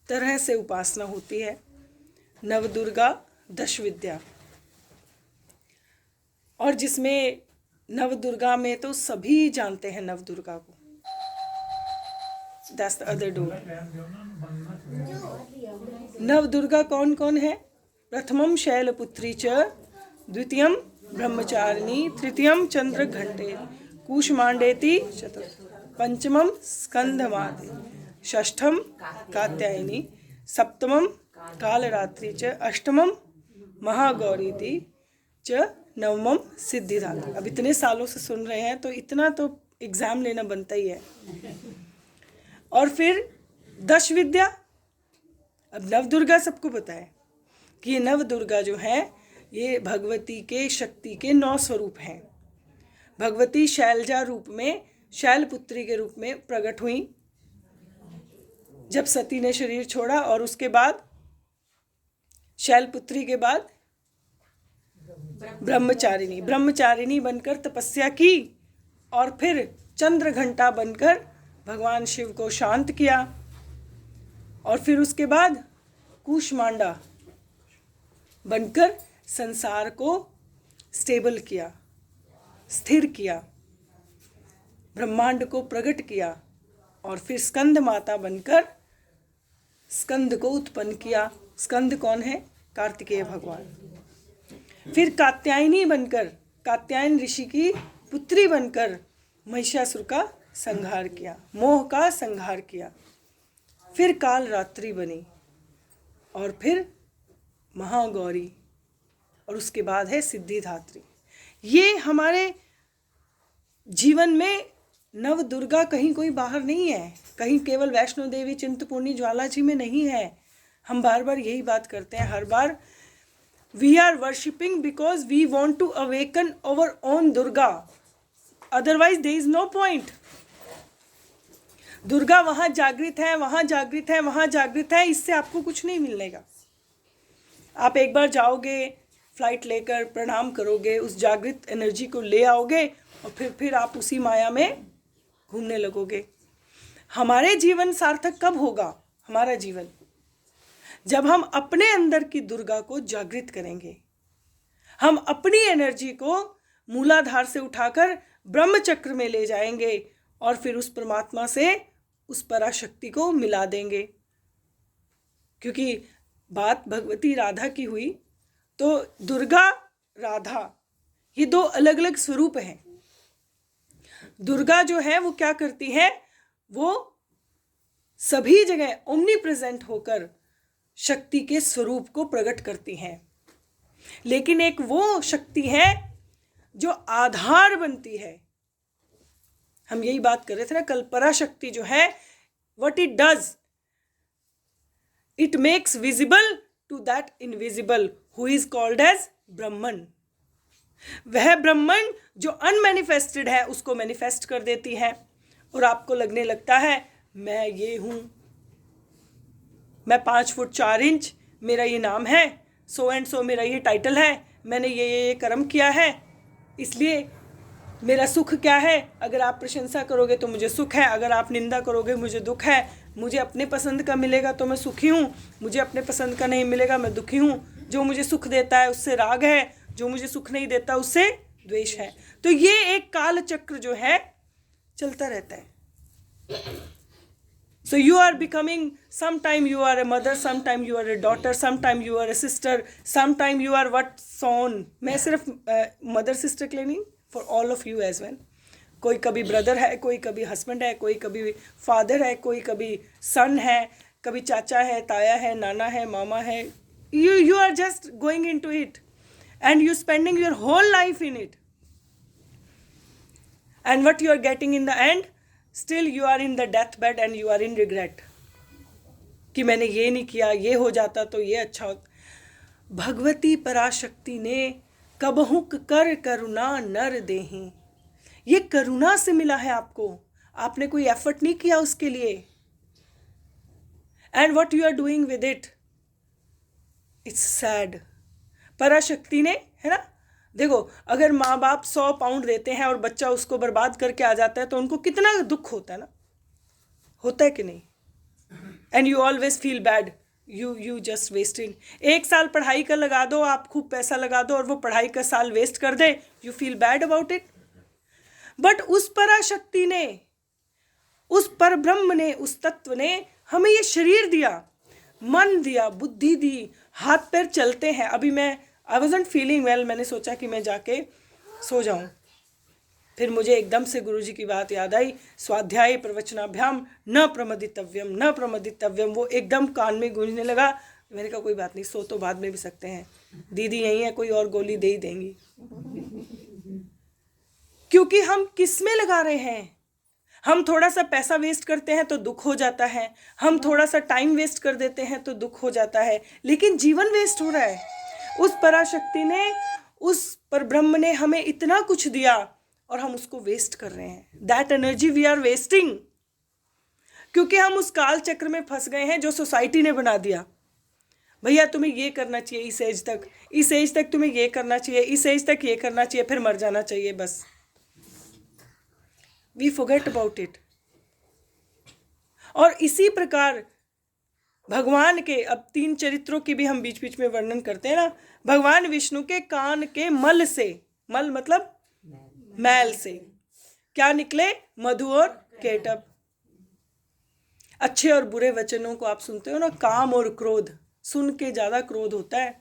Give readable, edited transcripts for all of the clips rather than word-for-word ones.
तरह से उपासना होती है। नवदुर्गा 10 विद्या, और जिसमें नवदुर्गा में तो सभी जानते हैं नवदुर्गा को। That's the other door. Navdurga कौन कौन है? प्रथमम शैलपुत्री च, द्वितीयम ब्रह्मचारिणी, तृतीयम चंद्रघंटे, कूष्मांडेति चतुर्थ, पंचमम स्कंदमाते, षष्ठम कात्यायनी, सप्तमम कालरात्रि च, अष्टमम महागौरीति च, नवमम सिद्धिदात्री। अब इतने सालों से सुन रहे हैं तो इतना तो एग्जाम लेना बनता ही है। और फिर 10 विद्या। अब नवदुर्गा सबको पता है कि ये नवदुर्गा जो है ये भगवती के शक्ति के 9 स्वरूप हैं। भगवती शैलजा रूप में, शैलपुत्री के रूप में प्रकट हुई जब सती ने शरीर छोड़ा, और उसके बाद शैलपुत्री के बाद ब्रह्मचारिणी बनकर तपस्या की, और फिर चंद्रघंटा बनकर भगवान शिव को शांत किया, और फिर उसके बाद कूष्मांडा बनकर संसार को स्टेबल किया, स्थिर किया, ब्रह्मांड को प्रकट किया, और फिर स्कंद माता बनकर स्कंद को उत्पन्न किया। स्कंद कौन है? कार्तिकेय भगवान। फिर कात्यायनी बनकर, कात्यायन ऋषि की पुत्री बनकर महिषासुर का संहार किया, मोह का संहार किया। फिर कालरात्रि बनी, और फिर महागौरी, और उसके बाद है सिद्धिदात्री। ये हमारे जीवन में नवदुर्गा कहीं कोई बाहर नहीं है, कहीं केवल वैष्णो देवी चिंतपूर्णी ज्वाला जी में नहीं है। हम बार बार यही बात करते हैं हर बार। We are worshipping because we want to awaken our own Durga. Otherwise, there is no point. Durga वहाँ जागृत है, वहाँ जागृत है, वहाँ जागृत है, इससे आपको कुछ नहीं मिलेगा। आप एक बार जाओगे फ्लाइट लेकर, प्रणाम करोगे, उस जागृत एनर्जी को ले आओगे, और फिर आप उसी माया में घूमने लगोगे। हमारे जीवन सार्थक कब होगा? हमारा जीवन जब हम अपने अंदर की दुर्गा को जागृत करेंगे, हम अपनी एनर्जी को मूलाधार से उठाकर ब्रह्म चक्र में ले जाएंगे, और फिर उस परमात्मा से उस पराशक्ति को मिला देंगे। क्योंकि बात भगवती राधा की हुई, तो दुर्गा राधा ये 2 अलग अलग स्वरूप हैं। दुर्गा जो है वो क्या करती है? वो सभी जगह ओमनी प्रेजेंट होकर शक्ति के स्वरूप को प्रकट करती हैं। लेकिन एक वो शक्ति है जो आधार बनती है। हम यही बात कर रहे थे ना कल। पराशक्ति जो है, what it does, it makes visible to that invisible who is called as Brahman. वह ब्रह्मन जो अनमैनिफेस्टेड है उसको मैनिफेस्ट कर देती है, और आपको लगने लगता है मैं ये हूं, मैं 5 फुट 4 इंच, मेरा ये नाम है, सो एंड सो मेरा ये टाइटल है, मैंने ये कर्म किया है, इसलिए मेरा सुख क्या है? अगर आप प्रशंसा करोगे तो मुझे सुख है, अगर आप निंदा करोगे मुझे दुख है। मुझे अपने पसंद का मिलेगा तो मैं सुखी हूँ, मुझे अपने पसंद का नहीं मिलेगा मैं दुखी हूँ। जो मुझे सुख देता है उससे राग है, जो मुझे सुख नहीं देता उससे द्वेष है। तो ये एक काल चक्र जो है चलता रहता है। So you are becoming, sometime you are a mother, sometime you are a daughter, sometime you are a sister, sometime you are what son. मैं सिर्फ mother sister के लिए नहीं, for all of you as well. कोई कभी brother है, कोई कभी husband है, कोई कभी father है, कोई कभी son है, कभी चाचा है, ताया है, नाना है, मामा है. You are just going into it, and you spending your whole life in it. And what you are getting in the end? Still you are in the deathbed and you are in regret कि मैंने ये नहीं किया, ये हो जाता तो ये अच्छा होता। भगवती पराशक्ति ने कबहुक कर करुणा नर देहि, ये करुणा से मिला है आपको, आपने कोई एफर्ट नहीं किया उसके लिए। And what you are doing with it, it's sad. Parashakti ने, है ना, देखो अगर माँ बाप 100 पाउंड देते हैं और बच्चा उसको बर्बाद करके आ जाता है तो उनको कितना दुख होता है ना, होता है कि नहीं? And you always feel bad, you just wasted. 1 साल पढ़ाई का लगा दो, आप खूब पैसा लगा दो और वो पढ़ाई का साल वेस्ट कर दे, you feel bad about it. But उस पराशक्ति ने, उस परब्रह्म ने, उस तत्व ने हमें ये शरीर दिया, मन दिया, बुद्धि दी, हाथ पैर चलते हैं। अभी मैं आई वॉजंट फीलिंग वेल, मैंने सोचा कि मैं जाके सो जाऊं। फिर मुझे एकदम से गुरुजी की बात याद आई, स्वाध्याय प्रवचनाभ्याम न प्रमदितव्यम, न प्रमदितव्यम, वो एकदम कान में गूंजने लगा। मैंने कहा कोई बात नहीं, सो तो बाद में भी सकते हैं, दीदी यही है, कोई और गोली दे ही देंगी। क्योंकि हम किस में लगा रहे हैं? हम थोड़ा सा पैसा वेस्ट करते हैं तो दुख हो जाता है, हम थोड़ा सा टाइम वेस्ट कर देते हैं तो दुख हो जाता है, लेकिन जीवन वेस्ट हो रहा है। उस पराशक्ति ने, उस परब्रह्म ने हमें इतना कुछ दिया और हम उसको वेस्ट कर रहे हैं। That energy we are wasting, क्योंकि हम उस काल चक्र में फंस गए हैं जो सोसाइटी ने बना दिया। भैया तुम्हें ये करना चाहिए इस एज तक, इस एज तक तुम्हें ये करना चाहिए, इस एज तक ये करना चाहिए, फिर मर जाना चाहिए, बस। We forget about it. और इसी प्रकार भगवान के, अब 3 चरित्रों की भी हम बीच बीच में वर्णन करते हैं ना। भगवान विष्णु के कान के मल से, मल मतलब मैल से क्या निकले? मधु और केटप। अच्छे और बुरे वचनों को आप सुनते हो ना, काम और क्रोध, सुन के ज़्यादा क्रोध होता है।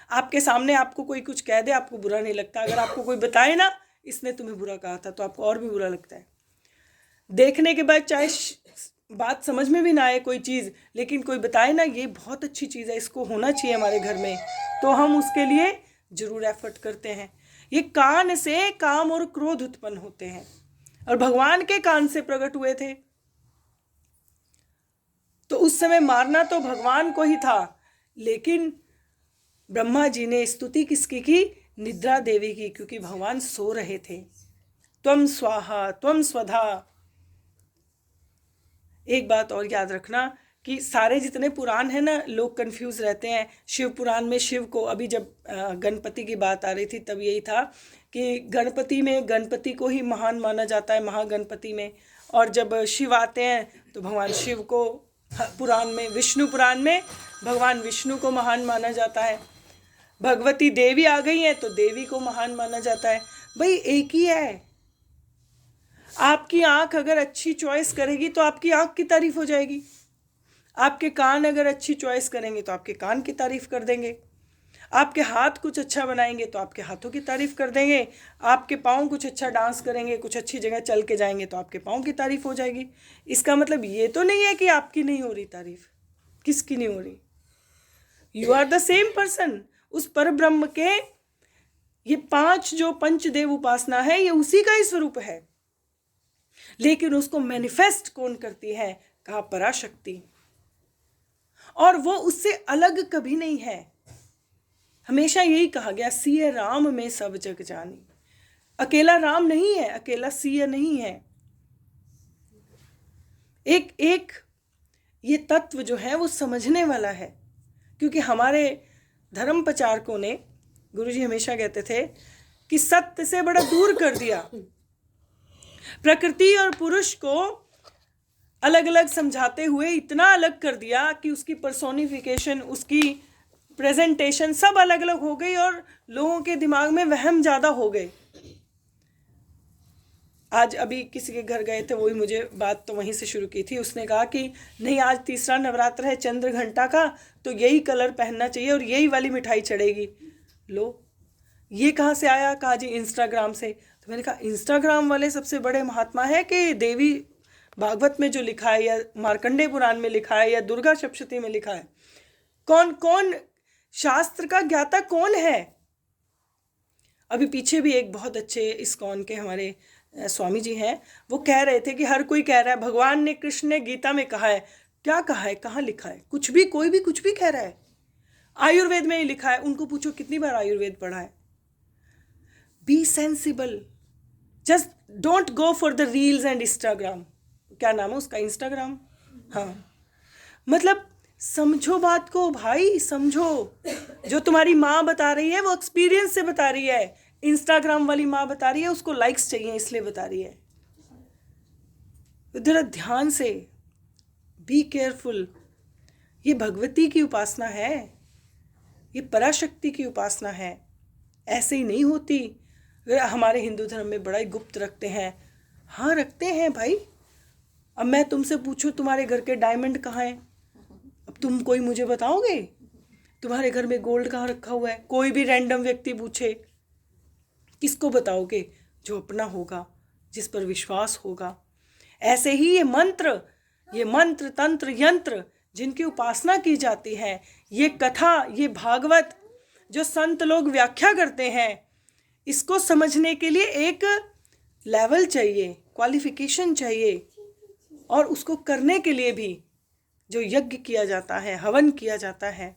आपके सामने आपको कोई कुछ कह दे, आपको बुरा नहीं लगता। अगर आपको कोई बताए ना इसने तुम्हें बुरा कहा था, तो आपको और भी बुरा लगता है। देखने के बाद चाहे बात समझ में भी ना आए कोई चीज़, लेकिन कोई बताए ना ये बहुत अच्छी चीज़ है, इसको होना चाहिए हमारे घर में, तो हम उसके लिए जरूर एफर्ट करते हैं। ये कान से काम और क्रोध उत्पन्न होते हैं, और भगवान के कान से प्रकट हुए थे। तो उस समय मारना तो भगवान को ही था, लेकिन ब्रह्मा जी ने स्तुति किसकी की? निद्रा देवी की, क्योंकि भगवान सो रहे थे। त्वम स्वाहा त्वम स्वधा। एक बात और याद रखना कि सारे जितने पुराण हैं ना, लोग कंफ्यूज रहते हैं। शिव पुराण में शिव को, अभी जब गणपति की बात आ रही थी तब यही था कि गणपति में गणपति को ही महान माना जाता है, महागणपति में। और जब शिव आते हैं तो भगवान शिव को पुराण में, विष्णु पुराण में भगवान विष्णु को महान माना जाता है। भगवती देवी आ गई हैं तो देवी को महान माना जाता है। भाई एक ही है। आपकी आंख अगर अच्छी चॉइस करेगी तो आपकी आंख की तारीफ हो जाएगी। आपके कान अगर अच्छी चॉइस करेंगे तो आपके कान की तारीफ कर देंगे। आपके हाथ कुछ अच्छा बनाएंगे तो आपके हाथों की तारीफ कर देंगे। आपके पाँव कुछ अच्छा डांस करेंगे, कुछ अच्छी जगह चल के जाएंगे तो आपके पाँव की तारीफ हो जाएगी। इसका मतलब ये तो नहीं है कि आपकी नहीं हो रही तारीफ। किसकी नहीं हो रही? You are the same person. उस परब्रह्म के ये 5 जो पंचदेव उपासना है, ये उसी का ही स्वरूप है, लेकिन उसको मैनिफेस्ट कौन करती है? कहा पराशक्ति। और वो उससे अलग कभी नहीं है। हमेशा यही कहा गया, सिय राम में सब जग जानी। अकेला राम नहीं है, अकेला सिय नहीं है। एक ये तत्व जो है वो समझने वाला है। क्योंकि हमारे धर्म प्रचारकों ने, गुरुजी हमेशा कहते थे कि सत्य से बड़ा दूर कर दिया। प्रकृति और पुरुष को अलग अलग समझाते हुए इतना अलग कर दिया कि उसकी पर्सोनिफिकेशन, उसकी प्रेजेंटेशन सब अलग अलग हो गई और लोगों के दिमाग में वहम ज़्यादा हो गए। आज अभी किसी के घर गए थे, वही मुझे बात तो वहीं से शुरू की थी। उसने कहा कि नहीं, आज तीसरा नवरात्र है चंद्र घंटा का, तो यही कलर पहनना चाहिए और यही वाली मिठाई चढ़ेगी। लो, ये कहाँ से आया? कहा जी इंस्टाग्राम से। तो मैंने कहा इंस्टाग्राम वाले सबसे बड़े महात्मा है कि देवी भागवत में जो लिखा है, या मार्कंडेय पुराण में लिखा है, या दुर्गा सप्तशती में लिखा है? कौन शास्त्र का ज्ञाता कौन है? अभी पीछे भी एक बहुत अच्छे इस्कॉन के हमारे स्वामी जी हैं, वो कह रहे थे कि हर कोई कह रहा है भगवान ने, कृष्ण ने गीता में कहा है। क्या कहा है? कहाँ लिखा है? कुछ भी, कोई भी कुछ भी कह रहा है। आयुर्वेद में ही लिखा है। उनको पूछो कितनी बार आयुर्वेद पढ़ा है। B sensible, just don't go for the reels and Instagram. क्या नाम है उसका? इंस्टाग्राम। हाँ, मतलब समझो बात को भाई, समझो। जो तुम्हारी माँ बता रही है वो एक्सपीरियंस से बता रही है। इंस्टाग्राम वाली माँ बता रही है उसको लाइक्स चाहिए इसलिए बता रही है। जरा ध्यान से, बी केयरफुल। ये भगवती की उपासना है, ये पराशक्ति की उपासना है, ऐसे ही नहीं होती। हमारे हिंदू धर्म में बड़ा ही गुप्त रखते हैं। हाँ रखते हैं भाई। अब मैं तुमसे पूछूं तुम्हारे घर के डायमंड कहाँ हैं, अब तुम कोई मुझे बताओगे? तुम्हारे घर में गोल्ड कहाँ रखा हुआ है? कोई भी रैंडम व्यक्ति पूछे, किसको बताओगे? जो अपना होगा, जिस पर विश्वास होगा। ऐसे ही ये मंत्र तंत्र यंत्र जिनकी उपासना की जाती है, ये कथा, ये भागवत जो संत लोग व्याख्या करते हैं, इसको समझने के लिए एक लेवल चाहिए, क्वालिफिकेशन चाहिए, और उसको करने के लिए भी जो यज्ञ किया जाता है, हवन किया जाता है।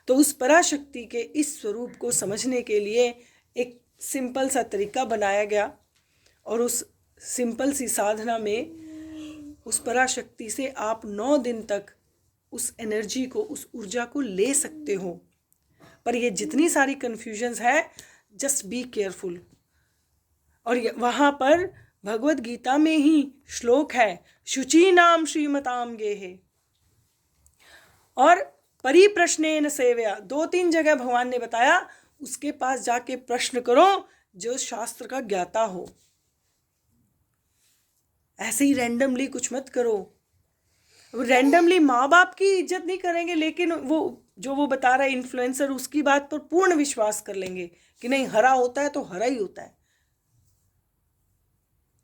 तो उस पराशक्ति के इस स्वरूप को समझने के लिए एक सिंपल सा तरीका बनाया गया, और उस सिंपल सी साधना में उस पराशक्ति से आप 9 दिन तक उस एनर्जी को, उस ऊर्जा को ले सकते हो। पर ये जितनी सारी कन्फ्यूजन्स है, जस्ट बी केयरफुल। और वहाँ पर भगवत गीता में ही श्लोक है, शुचि नाम श्रीमताम गेहे और परिप्रश्नेन सेवया। 2-3 जगह भगवान ने बताया, उसके पास जाके प्रश्न करो जो शास्त्र का ज्ञाता हो। ऐसे ही रैंडमली कुछ मत करो। रैंडमली माँ बाप की इज्जत नहीं करेंगे, लेकिन वो बता रहा है इन्फ्लुएंसर, उसकी बात पर पूर्ण विश्वास कर लेंगे कि नहीं, हरा होता है तो हरा ही होता है।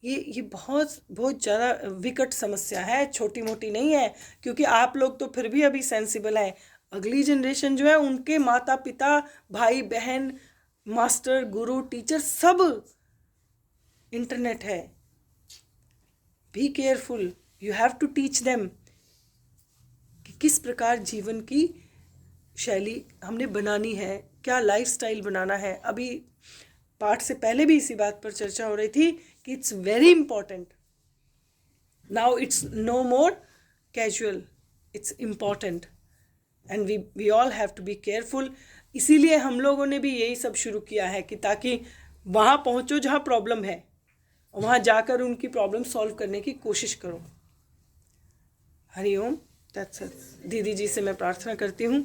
ये बहुत बहुत ज़्यादा विकट समस्या है, छोटी मोटी नहीं है। क्योंकि आप लोग तो फिर भी अभी सेंसिबल हैं। अगली जनरेशन जो है, उनके माता पिता, भाई बहन, मास्टर, गुरु, टीचर, सब इंटरनेट है। Be careful, you have to teach them कि किस प्रकार जीवन की शैली हमने बनानी है, क्या लाइफस्टाइल बनाना है। अभी पाठ से पहले भी इसी बात पर चर्चा हो रही थी कि it's very important. Now it's no more casual, it's important, and we all have to be careful. इसीलिए हम लोगों ने भी यही सब शुरू किया है कि ताकि वहाँ पहुँचो जहाँ प्रॉब्लम है, वहाँ जाकर उनकी प्रॉब्लम सॉल्व करने की कोशिश करो। हरिओम। That's it. दीदी जी से मैं प्रार्थना करती हूँ